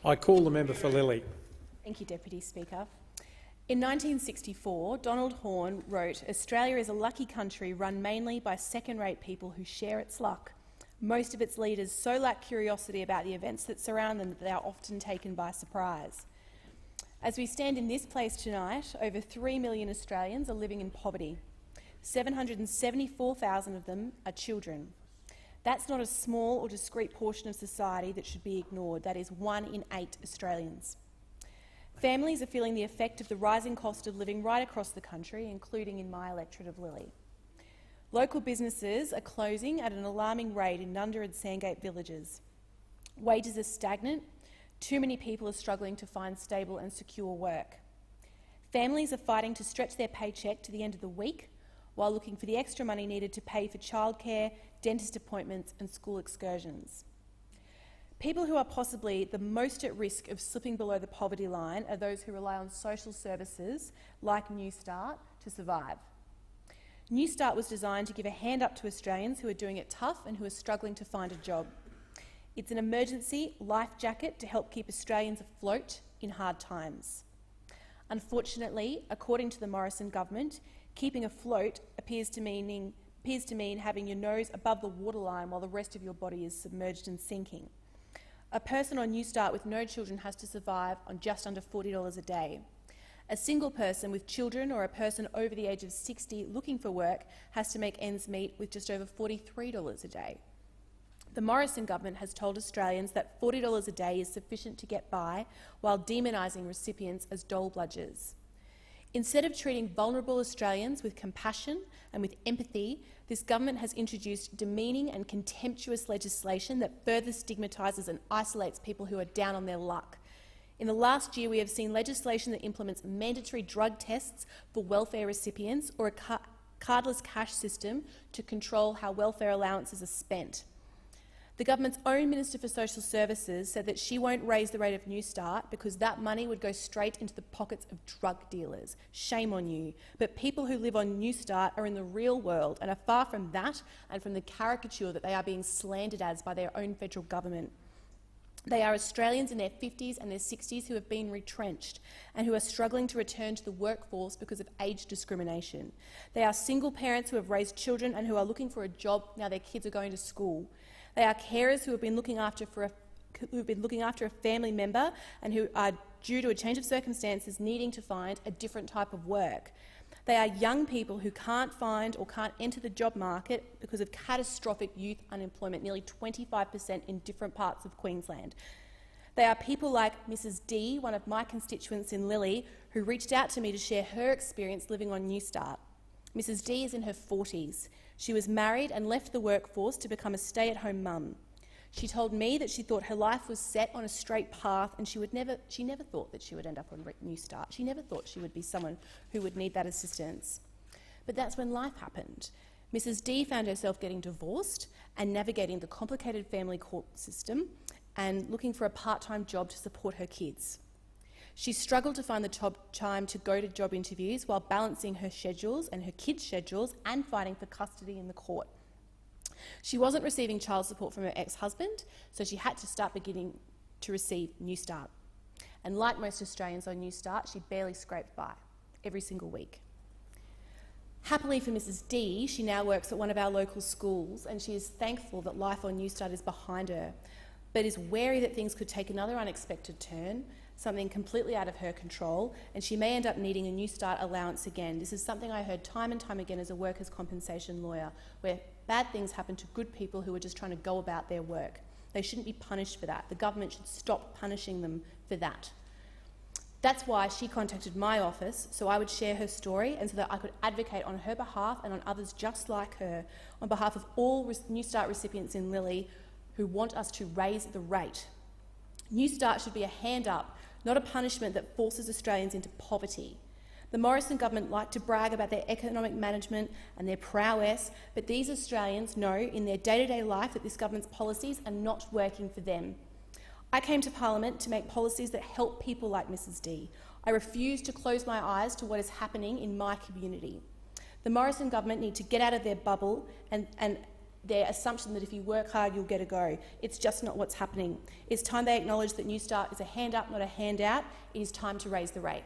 I call the member for Lily. Thank you, Deputy Speaker. In 1964, Donald Horne wrote, "Australia is a lucky country run mainly by second-rate people who share its luck. Most of its leaders so lack curiosity about the events that surround them that they are often taken by surprise." As we stand in this place tonight, over 3 million Australians are living in poverty. 774,000 of them are children. That's not a small or discrete portion of society that should be ignored. That is 1 in 8 Australians. Families are feeling the effect of the rising cost of living right across the country, including in my electorate of Lily. Local businesses are closing at an alarming rate in Nunda and Sandgate villages. Wages are stagnant. Too many people are struggling to find stable and secure work. Families are fighting to stretch their paycheck to the end of the week while looking for the extra money needed to pay for childcare, dentist appointments and school excursions. People who are possibly the most at risk of slipping below the poverty line are those who rely on social services like Newstart to survive. Newstart was designed to give a hand up to Australians who are doing it tough and who are struggling to find a job. It's an emergency life jacket to help keep Australians afloat in hard times. Unfortunately, according to the Morrison government, keeping afloat appears to mean having your nose above the waterline while the rest of your body is submerged and sinking. A person on Newstart with no children has to survive on just under $40 a day. A single person with children or a person over the age of 60 looking for work has to make ends meet with just over $43 a day. The Morrison government has told Australians that $40 a day is sufficient to get by while demonising recipients as dole bludgers. Instead of treating vulnerable Australians with compassion and with empathy, this government has introduced demeaning and contemptuous legislation that further stigmatises and isolates people who are down on their luck. In the last year, we have seen legislation that implements mandatory drug tests for welfare recipients or a cardless cash system to control how welfare allowances are spent. The government's own Minister for Social Services said that she won't raise the rate of Newstart because that money would go straight into the pockets of drug dealers. Shame on you. But people who live on Newstart are in the real world and are far from that and from the caricature that they are being slandered as by their own federal government. They are Australians in their 50s and their 60s who have been retrenched and who are struggling to return to the workforce because of age discrimination. They are single parents who have raised children and who are looking for a job now their kids are going to school. They are carers who have been looking after a family member and who are, due to a change of circumstances, needing to find a different type of work. They are young people who can't find or can't enter the job market because of catastrophic youth unemployment, nearly 25% in different parts of Queensland. They are people like Mrs D, one of my constituents in Lily, who reached out to me to share her experience living on Newstart. Mrs D is in her 40s. She was married and left the workforce to become a stay-at-home mum. She told me that she thought her life was set on a straight path and she never thought that she would end up on Newstart. She never thought she would be someone who would need that assistance. But that's when life happened. Mrs D found herself getting divorced and navigating the complicated family court system and looking for a part-time job to support her kids. She struggled to find the time to go to job interviews while balancing her schedules and her kids' schedules and fighting for custody in the court. She wasn't receiving child support from her ex-husband, so she had to start beginning to receive Newstart. And like most Australians on Newstart, she barely scraped by every single week. Happily for Mrs D, she now works at one of our local schools and she is thankful that life on Newstart is behind her, but is wary that things could take another unexpected turn, something completely out of her control, and she may end up needing a Newstart allowance again. This is something I heard time and time again as a workers' compensation lawyer, where bad things happen to good people who are just trying to go about their work. They shouldn't be punished for that. The government should stop punishing them for that. That's why she contacted my office, so I would share her story and so that I could advocate on her behalf and on others just like her, on behalf of all Newstart recipients in Lily who want us to raise the rate. Newstart should be a hand up, not a punishment that forces Australians into poverty. The Morrison government like to brag about their economic management and their prowess, but these Australians know in their day-to-day life that this government's policies are not working for them. I came to Parliament to make policies that help people like Mrs D. I refuse to close my eyes to what is happening in my community. The Morrison government need to get out of their bubble and their assumption that if you work hard, you'll get a go. It's just not what's happening. It's time they acknowledge that Newstart is a hand up, not a handout. It is time to raise the rate.